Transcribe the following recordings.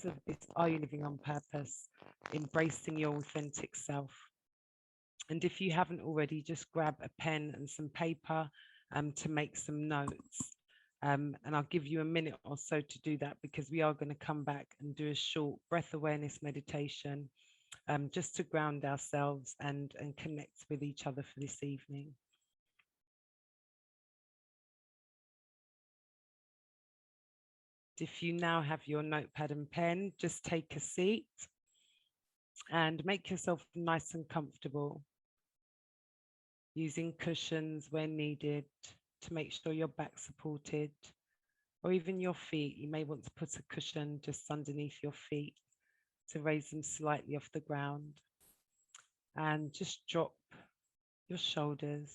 of this Are You Living on Purpose? Embracing your authentic self. And if you haven't already, just grab a pen and some paper to make some notes. And I'll give you a minute or so to do that, because we are going to come back and do a short breath awareness meditation just to ground ourselves and connect with each other for this evening. If you now have your notepad and pen, just take a seat and make yourself nice and comfortable, using cushions where needed to make sure your back's supported, or even your feet. You may want to put a cushion just underneath your feet to raise them slightly off the ground, and just drop your shoulders.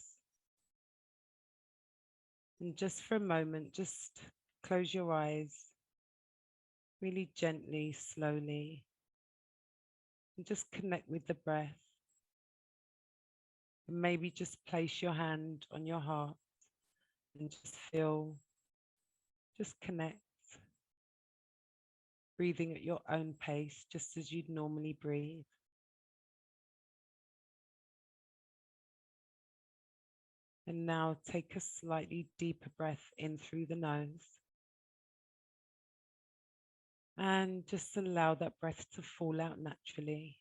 And just for a moment, just close your eyes really gently, slowly, and just connect with the breath. And maybe just place your hand on your heart and just feel, just connect, breathing at your own pace, just as you'd normally breathe. And now take a slightly deeper breath in through the nose. And just allow that breath to fall out naturally.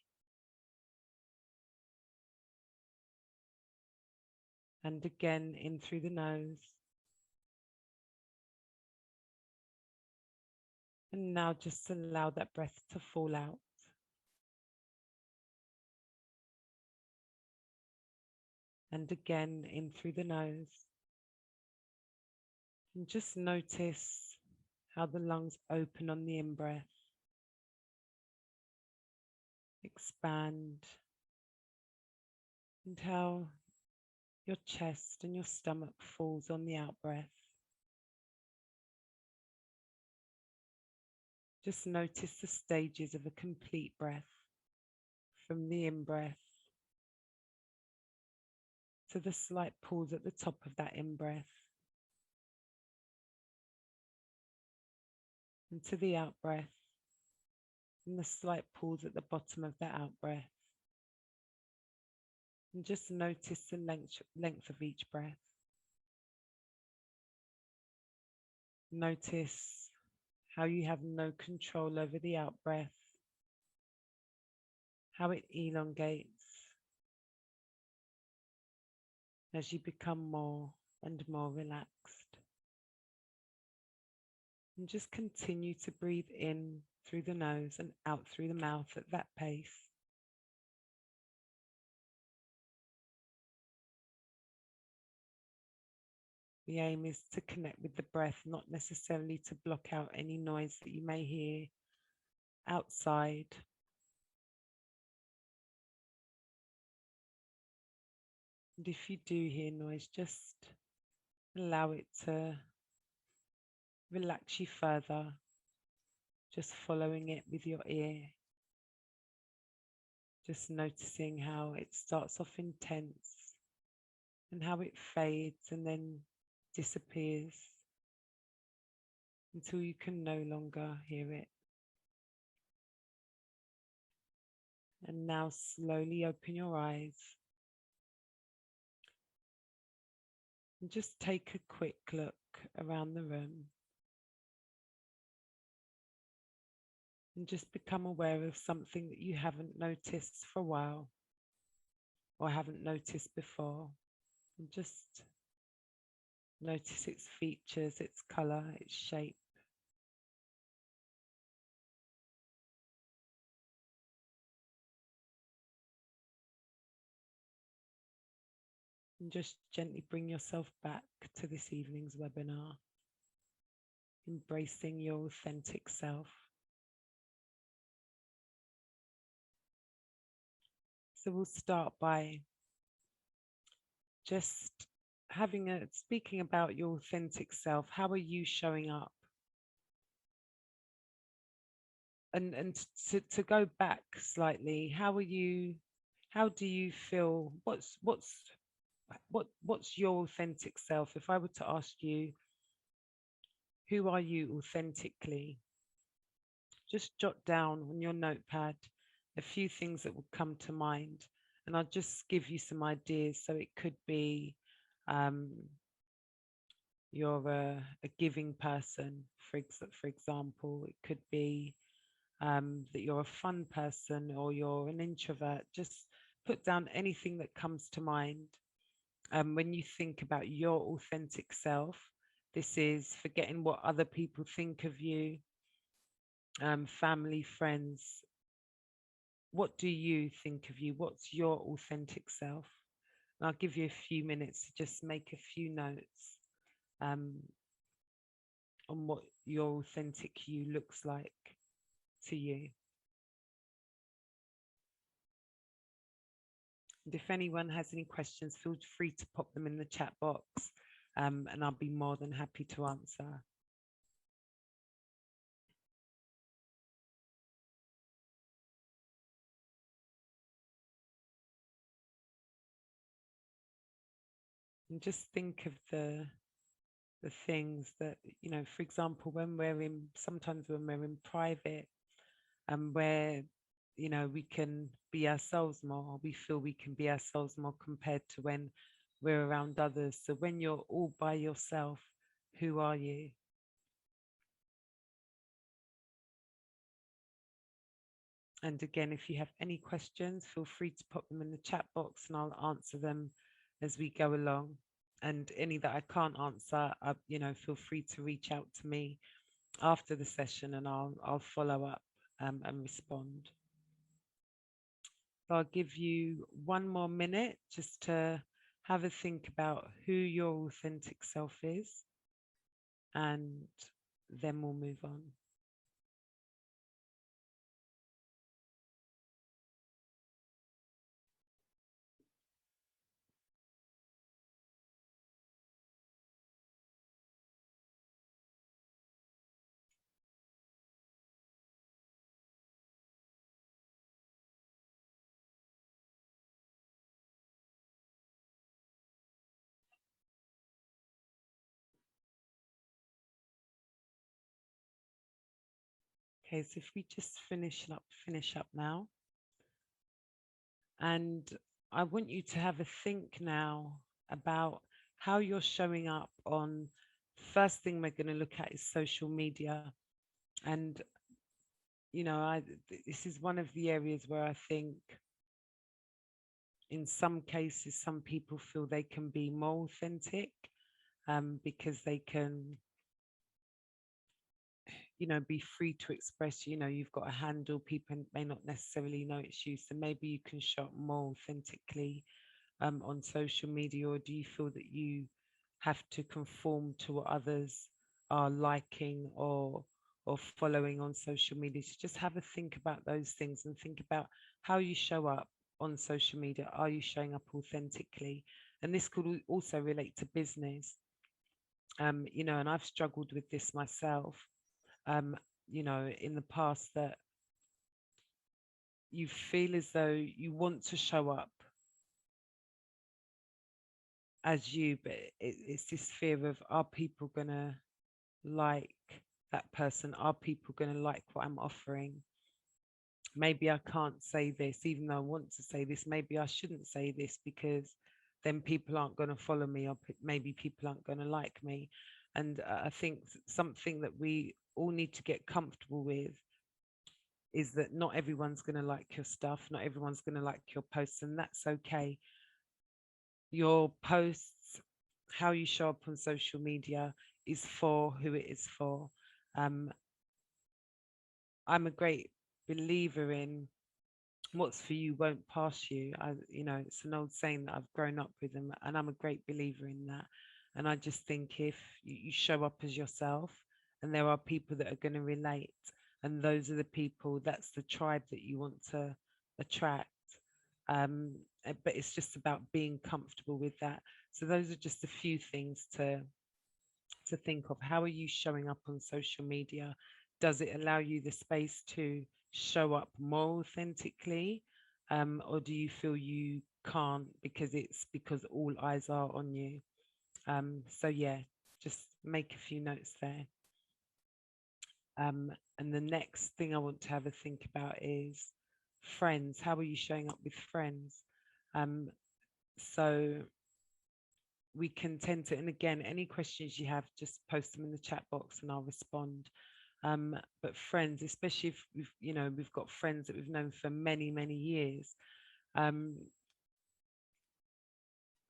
And again, in through the nose. And now just allow that breath to fall out. And again, in through the nose. And just notice how the lungs open on the in-breath, expand, and how your chest and your stomach falls on the out-breath. Just notice the stages of a complete breath, from the in-breath to the slight pause at the top of that in-breath, and to the out-breath, and the slight pause at the bottom of that out-breath. And just notice the length of each breath. Notice how you have no control over the out-breath, how it elongates as you become more and more relaxed. And just continue to breathe in through the nose and out through the mouth at that pace. The aim is to connect with the breath, not necessarily to block out any noise that you may hear outside. And if you do hear noise, just allow it to relax you further, just following it with your ear. Just noticing how it starts off intense and how it fades and then disappears until you can no longer hear it. And now slowly open your eyes and just take a quick look around the room and just become aware of something that you haven't noticed for a while or haven't noticed before. And just notice its features, its color, its shape. And just gently bring yourself back to this evening's webinar, embracing your authentic self. So we'll start by just speaking about your authentic self. How are you showing up? And to go back slightly, how do you feel? What's your authentic self? If I were to ask you, who are you authentically? just jot down on your notepad a few things that will come to mind. And I'll just give you some ideas. So it could be um, you're a giving person, for example. It could be that you're a fun person or you're an introvert. Just put down anything that comes to mind. When you think about your authentic self, this is forgetting what other people think of you, family, friends. What do you think of you? What's your authentic self? And I'll give you a few minutes to just make a few notes um, on what your authentic you looks like to you. And if anyone has any questions, feel free to pop them in the chat box, and I'll be more than happy to answer. And just think of the things that, for example, sometimes when we're in private, and where, we can be ourselves more, we feel we can be ourselves more compared to when we're around others. So when you're all by yourself, who are you? And again, if you have any questions, feel free to put them in the chat box and I'll answer them as we go along. And any that I can't answer, feel free to reach out to me after the session and I'll follow up and respond. So I'll give you one more minute just to have a think about who your authentic self is, and then we'll move on. Okay, so if we just finish up now, and I want you to have a think now about how you're showing up on. First thing we're going to look at is social media, and this is one of the areas where I think in some cases some people feel they can be more authentic because they can be free to express. You've got a handle, people may not necessarily know it's you, so maybe you can show up more authentically on social media. Or do you feel that you have to conform to what others are liking or following on social media? So just have a think about those things and think about how you show up on social media. Are you showing up authentically? And this could also relate to business. And I've struggled with this myself, um, in the past, that you feel as though you want to show up as you, but it's this fear of, are people gonna like that person? Are people gonna like what I'm offering? Maybe I can't say this, even though I want to say this. Maybe I shouldn't say this because then people aren't going to follow me, or maybe people aren't going to like me. And I think something that we all need to get comfortable with is that not everyone's going to like your stuff, not everyone's going to like your posts, and that's okay. Your posts, how you show up on social media, is for who it is for. Um, I'm a great believer in what's for you won't pass you. It's an old saying that I've grown up with, and I'm a great believer in that. And I just think if you show up as yourself, and there are people that are going to relate, and those are the people, that's the tribe that you want to attract. But it's just about being comfortable with that. So those are just a few things to think of. How are you showing up on social media? Does it allow you the space to show up more authentically? Or do you feel you can't because all eyes are on you? So yeah, just make a few notes there. And the next thing I want to have a think about is friends. How are you showing up with friends? Um, so we can tend to, and again, any questions you have, just post them in the chat box and I'll respond. But friends, especially if we've got friends that we've known for many, many years. Um,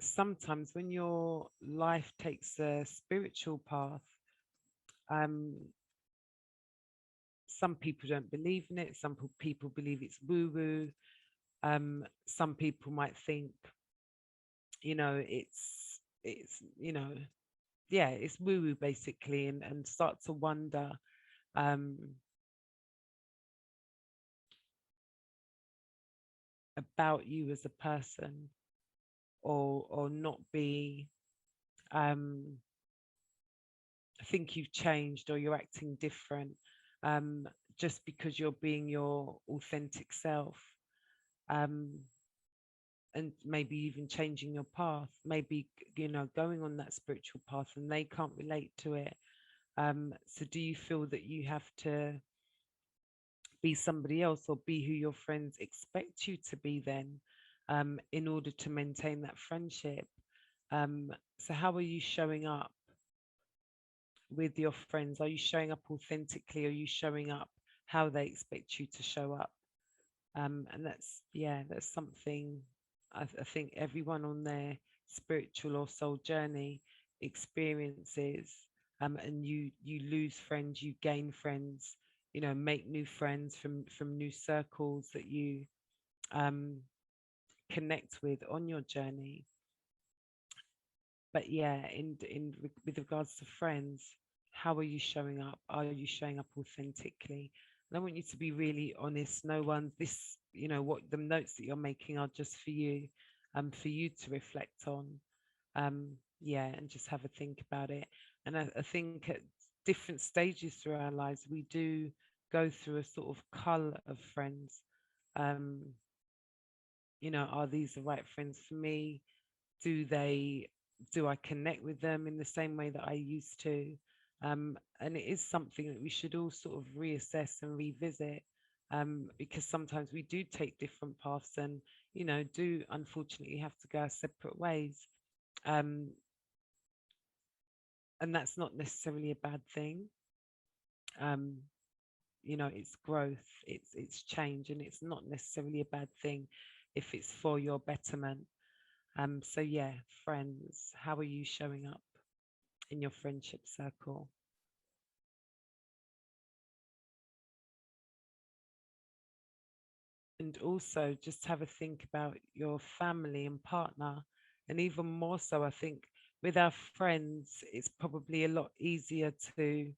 Sometimes when your life takes a spiritual path, um, some people don't believe in it. Some people believe it's woo-woo. Some people might think, it's yeah, it's woo-woo basically, and start to wonder um, about you as a person, or not be um, think you've changed or you're acting different, um, just because you're being your authentic self, um, and maybe even changing your path, maybe going on that spiritual path and they can't relate to it. So do you feel that you have to be somebody else or be who your friends expect you to be then, in order to maintain that friendship? So how are you showing up with your friends? Are you showing up authentically? Are you showing up how they expect you to show up? And that's something I think everyone on their spiritual or soul journey experiences. And you lose friends, you gain friends, make new friends from new circles that you um, connect with on your journey. But yeah, with regards to friends, how are you showing up? Are you showing up authentically? And I want you to be really honest. No one, what the notes that you're making are just for you to reflect on. Yeah, and just have a think about it. And I think at different stages through our lives, we do go through a sort of cull of friends. Um, are these the right friends for me? do they do I connect with them in the same way that I used to? And it is something that we should all sort of reassess and revisit, because sometimes we do take different paths and do unfortunately have to go our separate ways, um, and that's not necessarily a bad thing. um, it's growth, it's change, and it's not necessarily a bad thing if it's for your betterment. So yeah, friends, how are you showing up in your friendship circle? And also just have a think about your family and partner. And even more so, I think with our friends, it's probably a lot easier to,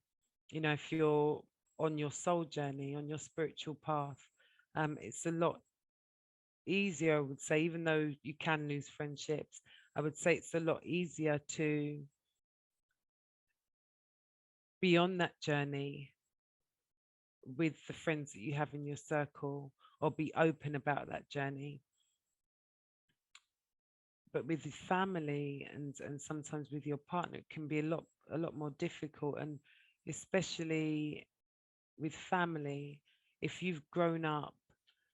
if you're on your soul journey, on your spiritual path, it's a lot easier, I would say, even though you can lose friendships, I would say it's a lot easier to be on that journey with the friends that you have in your circle, or be open about that journey. But with your family and sometimes with your partner, it can be a lot more difficult. And especially with family, if you've grown up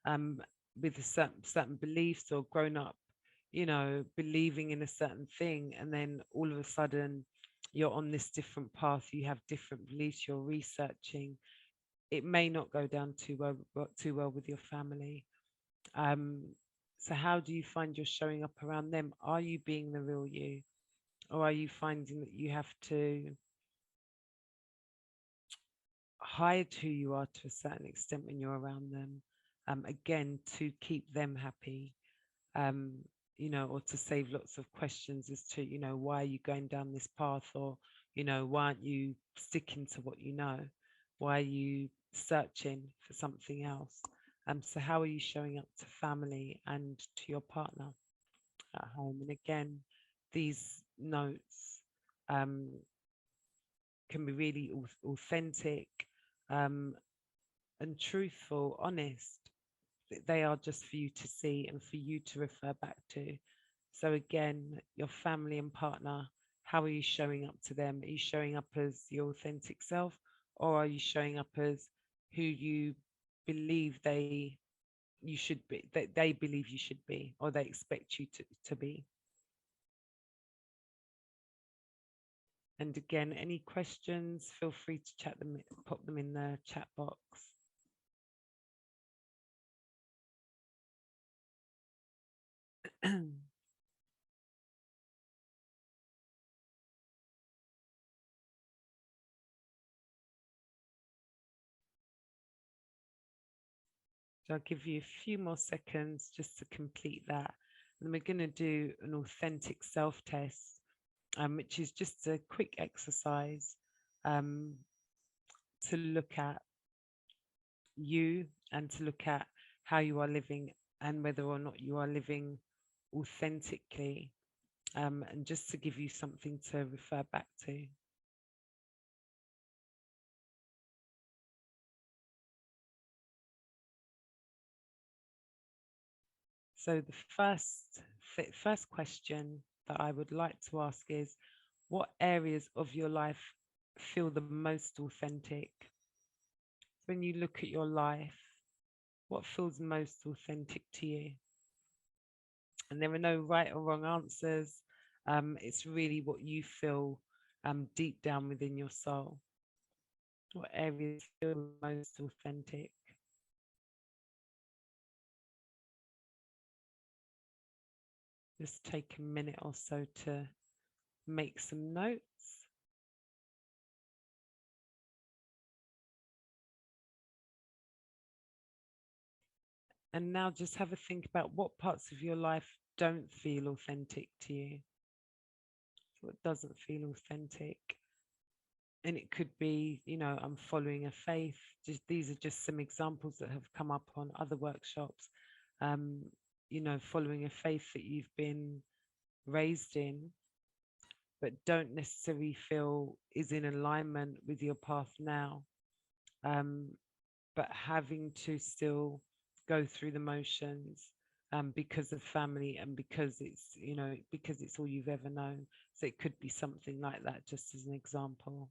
um, with a certain beliefs, or grown up, believing in a certain thing, and then all of a sudden you're on this different path, you have different beliefs, you're researching, it may not go down too well with your family. Um, so how do you find you're showing up around them? Are you being the real you, or are you finding that you have to hide who you are to a certain extent when you're around them? Again, to keep them happy, um, or to save lots of questions as to, why are you going down this path, or, why aren't you sticking to what you know? Why are you searching for something else? So how are you showing up to family and to your partner at home? And again, these notes um, can be really authentic, um, and truthful, honest. They are just for you to see and for you to refer back to. So again, your family and partner, how are you showing up to them? Are you showing up as your authentic self, or are you showing up as who you believe you should be, that they believe you should be, or they expect you to be? And again, any questions, feel free to chat them, pop them in the chat box. So I'll give you a few more seconds just to complete that. And we're going to do an authentic self-test, which is just a quick exercise um, to look at you and to look at how you are living and whether or not you are living authentically, and just to give you something to refer back to. So the first question that I would like to ask is, what areas of your life feel the most authentic? When you look at your life, what feels most authentic to you? And there are no right or wrong answers. It's really what you feel deep down within your soul. What areas feel most authentic? Just take a minute or so to make some notes. And now just have a think about what parts of your life don't feel authentic to you. What doesn't feel authentic? And it could be, I'm following a faith. These are just some examples that have come up on other workshops. Um, following a faith that you've been raised in, but don't necessarily feel is in alignment with your path now. But having to still go through the motions because of family and because it's all you've ever known. So it could be something like that, just as an example.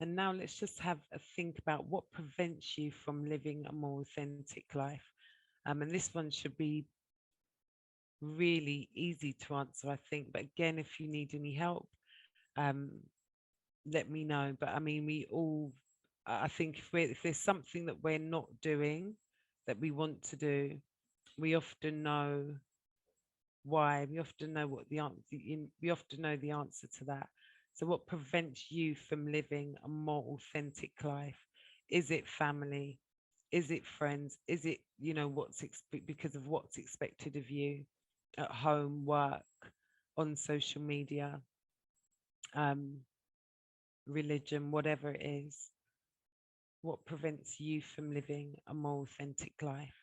And now let's just have a think about what prevents you from living a more authentic life. And this one should be really easy to answer, I think. But again, if you need any help, um, let me know. But I mean, I think if there's something that we're not doing that we want to do, we often know why. We often know what the answer. We often know the answer to that. So, what prevents you from living a more authentic life? Is it family? Is it friends? Is it because of what's expected of you at home, work, on social media, um, religion, whatever it is? What prevents you from living a more authentic life?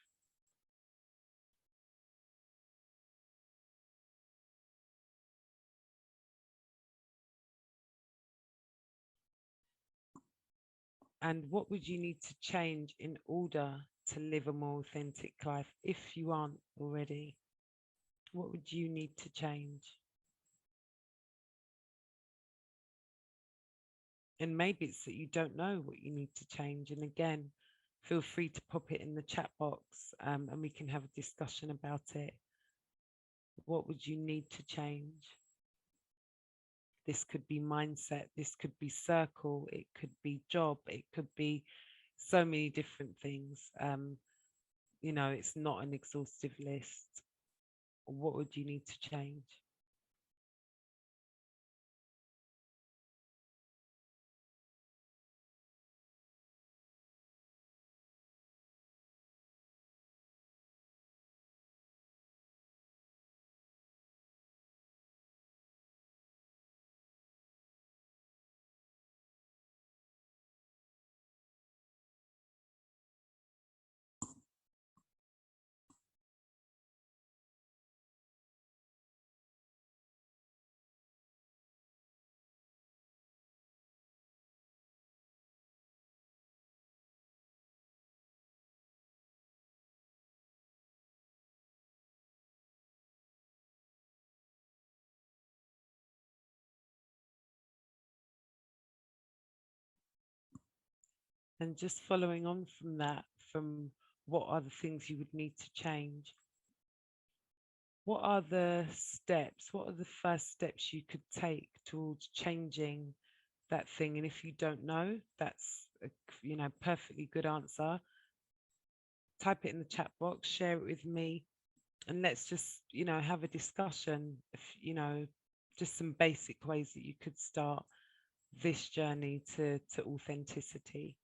And what would you need to change in order to live a more authentic life if you aren't already? What would you need to change? And maybe it's that you don't know what you need to change. And again, feel free to pop it in the chat box, and we can have a discussion about it. What would you need to change? This could be mindset, this could be circle, it could be job, it could be so many different things. It's not an exhaustive list. What would you need to change? And just following on from that, from what are the things you would need to change? What are the steps? What are the first steps you could take towards changing that thing? And if you don't know, that's a, perfectly good answer. Type it in the chat box, share it with me, and let's just, have a discussion. If, just some basic ways that you could start this journey to authenticity.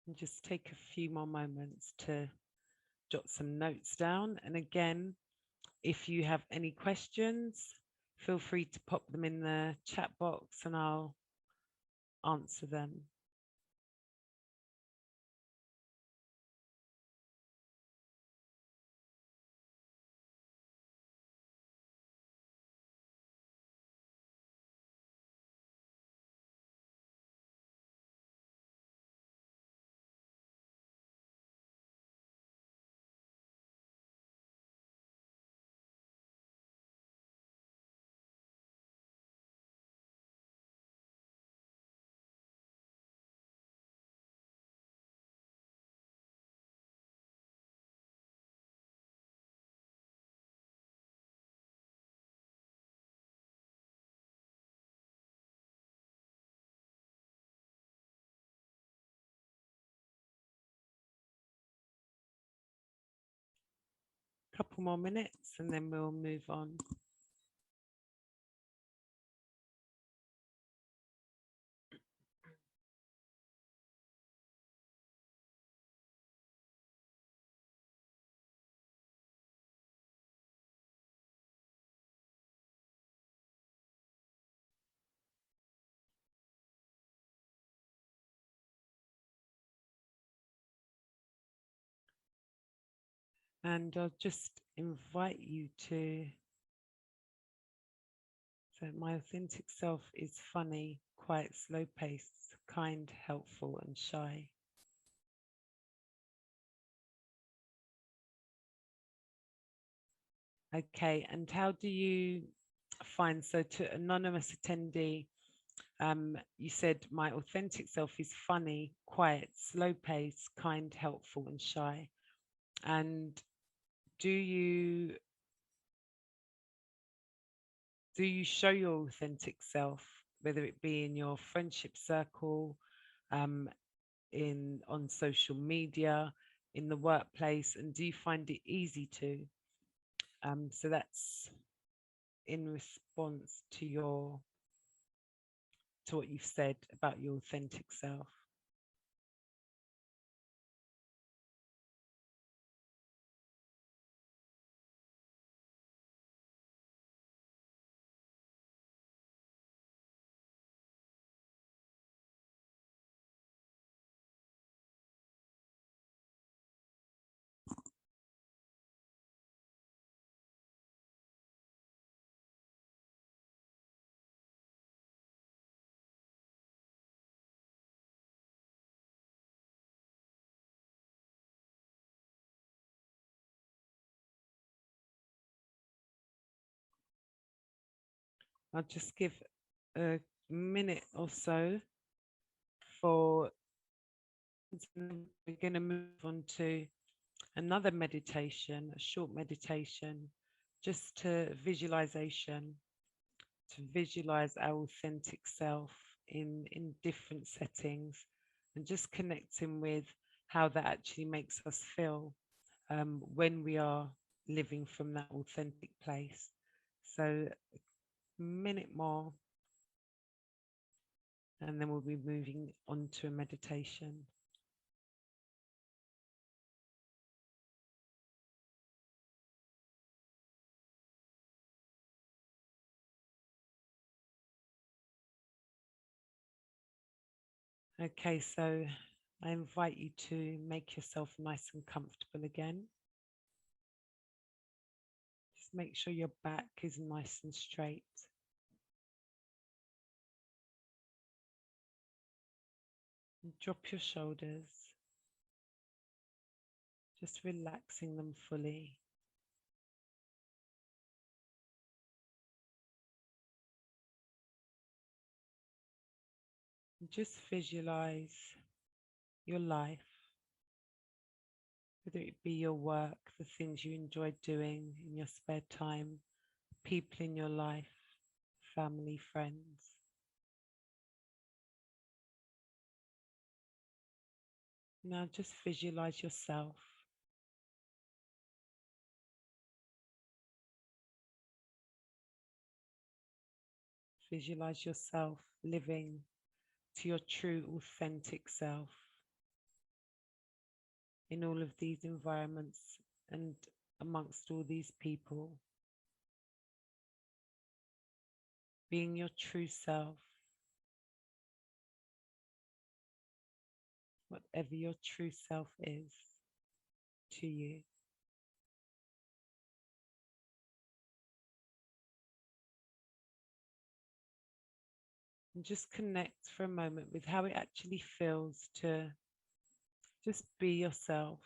And just take a few more moments to jot some notes down. And again, if you have any questions, feel free to pop them in the chat box and I'll answer them. Couple more minutes and then we'll move on. And I'll just invite you to, so my authentic self is funny, quiet, slow paced, kind, helpful, and shy. Okay, and how do you find, so to anonymous attendee, you said my authentic self is funny, quiet, slow paced, kind, helpful, and shy. And do you show your authentic self, whether it be in your friendship circle, um, in on social media, in the workplace, and do you find it easy to? So that's in response to what you've said about your authentic self. I'll just give a minute or so for, we're going to move on to another meditation, a short meditation, just to visualization, to visualize our authentic self in different settings and just connecting with how that actually makes us feel when we are living from that authentic place. So a minute more and then we'll be moving on to a meditation. Okay, so I invite you to make yourself nice and comfortable again. Just make sure your back is nice and straight. And drop your shoulders, just relaxing them fully. And just visualize your life, whether it be your work, the things you enjoy doing in your spare time, people in your life, family, friends. Now just visualize yourself. Visualize yourself living to your true, authentic self in all of these environments and amongst all these people. Being your true self, whatever your true self is to you. And just connect for a moment with how it actually feels to just be yourself.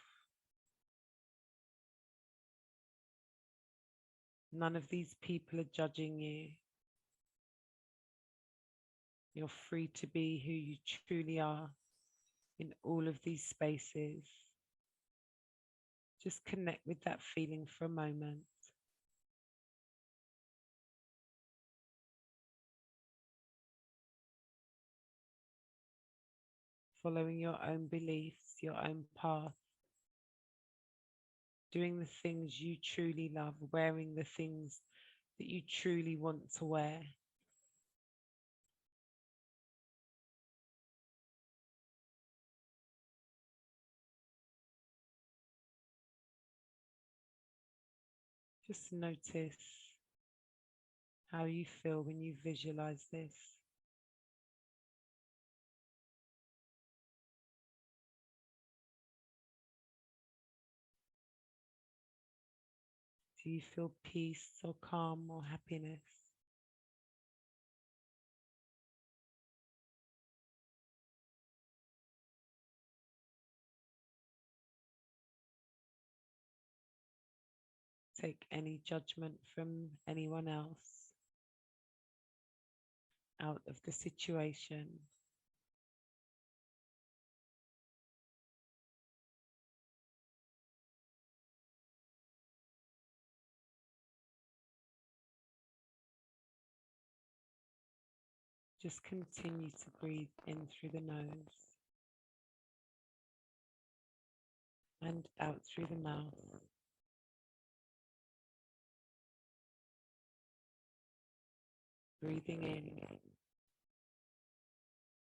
None of these people are judging you. You're free to be who you truly are in all of these spaces. Just connect with that feeling for a moment. Following your own beliefs, your own path, doing the things you truly love, wearing the things that you truly want to wear. Just notice how you feel when you visualize this. Do you feel peace or calm or happiness? Take any judgment from anyone else out of the situation. Just continue to breathe in through the nose and out through the mouth. Breathing in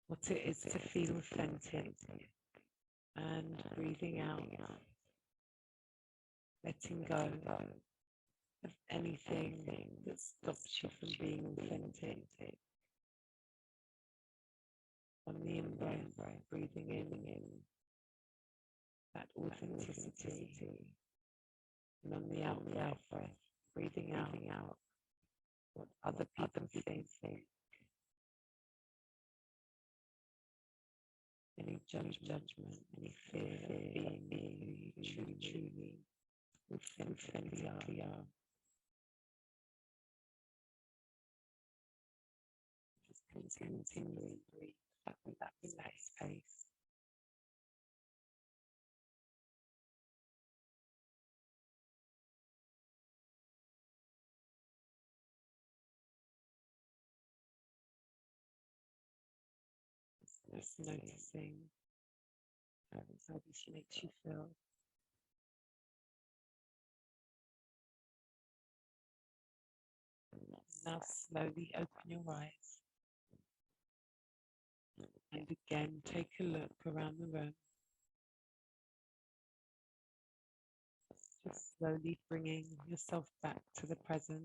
what it is to feel authentic and breathing out, letting go of anything that stops you from being authentic. On the in-breath, breathing in that authenticity, and on the out-breath, breathing out what other people think, any judgment, any fear of being who you truly authentically are. Just continually breathe back with that relaxed pace. Just noticing how this makes you feel. Now slowly open your eyes and again take a look around the room. Just slowly bringing yourself back to the present.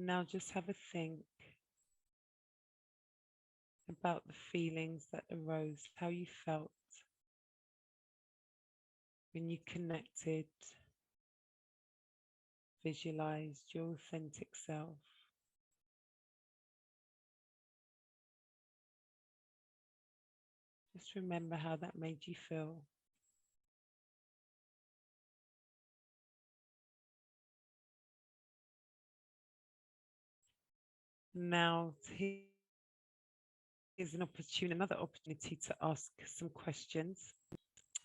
Now just have a think about the feelings that arose, how you felt when you connected, visualized your authentic self. Just remember how that made you feel. Now, here's another opportunity to ask some questions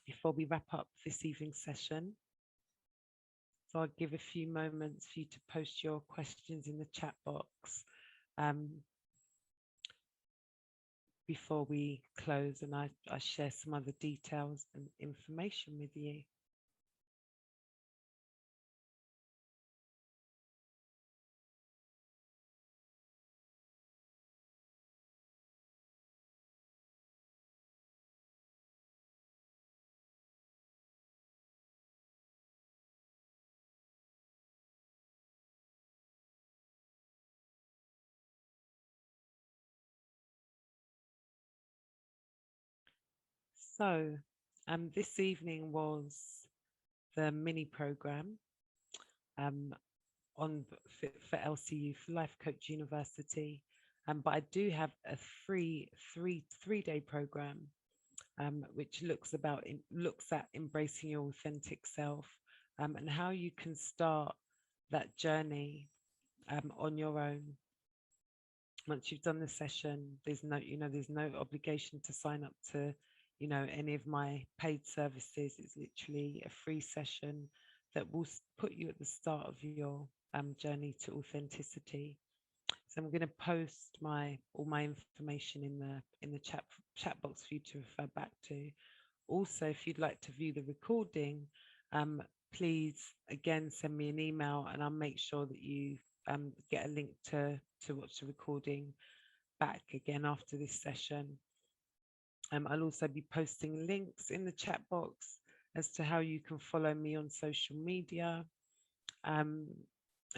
before we wrap up this evening session. So I'll give a few moments for you to post your questions in the chat box um, before we close, and I share some other details and information with you. So this evening was the mini program um, for LCU, for Life Coach University. But I do have a three-day program which looks at embracing your authentic self, and how you can start that journey on your own. Once you've done the session, there's no obligation to sign up to any of my paid services. It's literally a free session that will put you at the start of your journey to authenticity. So I'm going to post all my information in the chat box for you to refer back to. Also, if you'd like to view the recording, please again send me an email, and I'll make sure that you get a link to watch the recording back again after this session. I'll also be posting links in the chat box as to how you can follow me on social media, and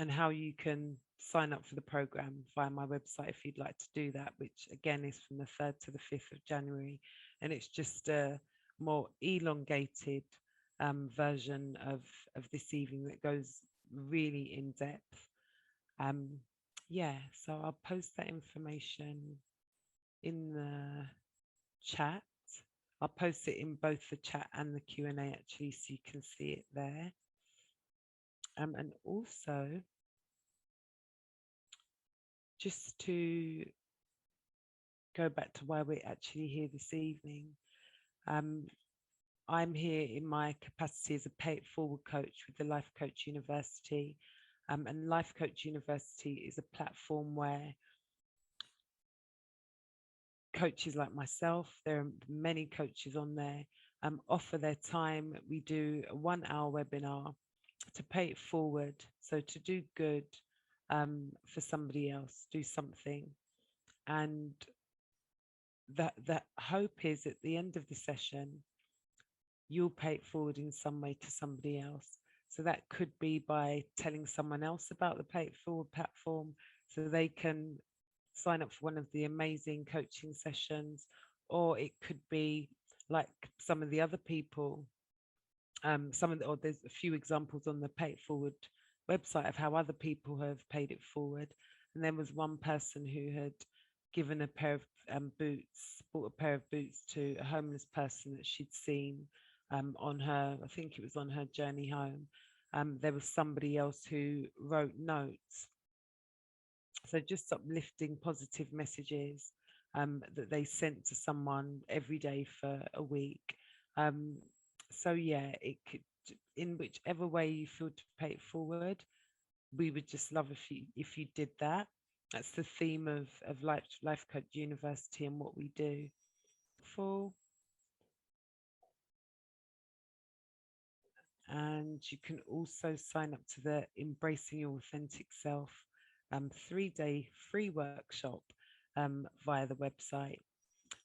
how you can sign up for the program via my website if you'd like to do that, which again is from the 3rd to the 5th of January. And it's just a more elongated version of this evening that goes really in depth. Yeah, so I'll post that information in the chat. I'll post it in both the chat and the Q&A actually, so you can see it there. And also, just to go back to why we're actually here this evening, I'm here in my capacity as a Pay It Forward coach with the Life Coach University. And Life Coach University is a platform where coaches like myself, there are many coaches on there, offer their time. We do a 1-hour webinar to pay it forward. So to do good for somebody else, do something. And that hope is at the end of the session, you'll pay it forward in some way to somebody else. So that could be by telling someone else about the Pay It Forward platform so they can sign up for one of the amazing coaching sessions, or it could be like some of the other people. There's a few examples on the Pay It Forward website of how other people have paid it forward. And there was one person who had given a pair of boots, bought a pair of boots to a homeless person that she'd seen on her, I think it was on her journey home. There was somebody else who wrote notes. So just uplifting positive messages that they sent to someone every day for a week. So yeah, it could, in whichever way you feel to pay it forward, we would just love if you did that. That's the theme of Life Coach University and what we do. And you can also sign up to the Embracing Your Authentic Self 3-day free workshop via the website.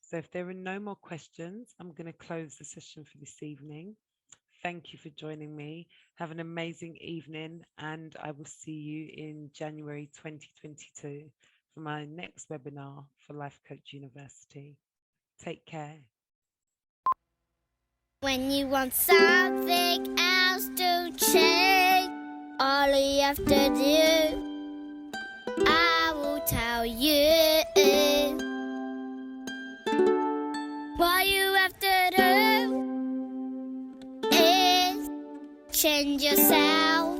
So if there are no more questions, I'm going to close the session for this evening. Thank you for joining me. Have an amazing evening, and I will see you in January 2022 for my next webinar for Life Coach University. Take care. When you want something else to change, all you have to do, I will tell you. What you have to do is change yourself.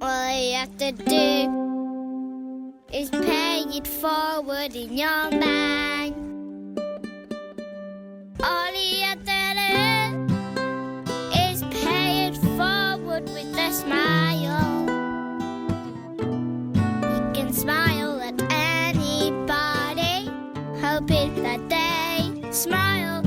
All you have to do is pay it forward in your mind. All you have to do is pay it forward with a smile. You can smile at anybody, hoping that they smile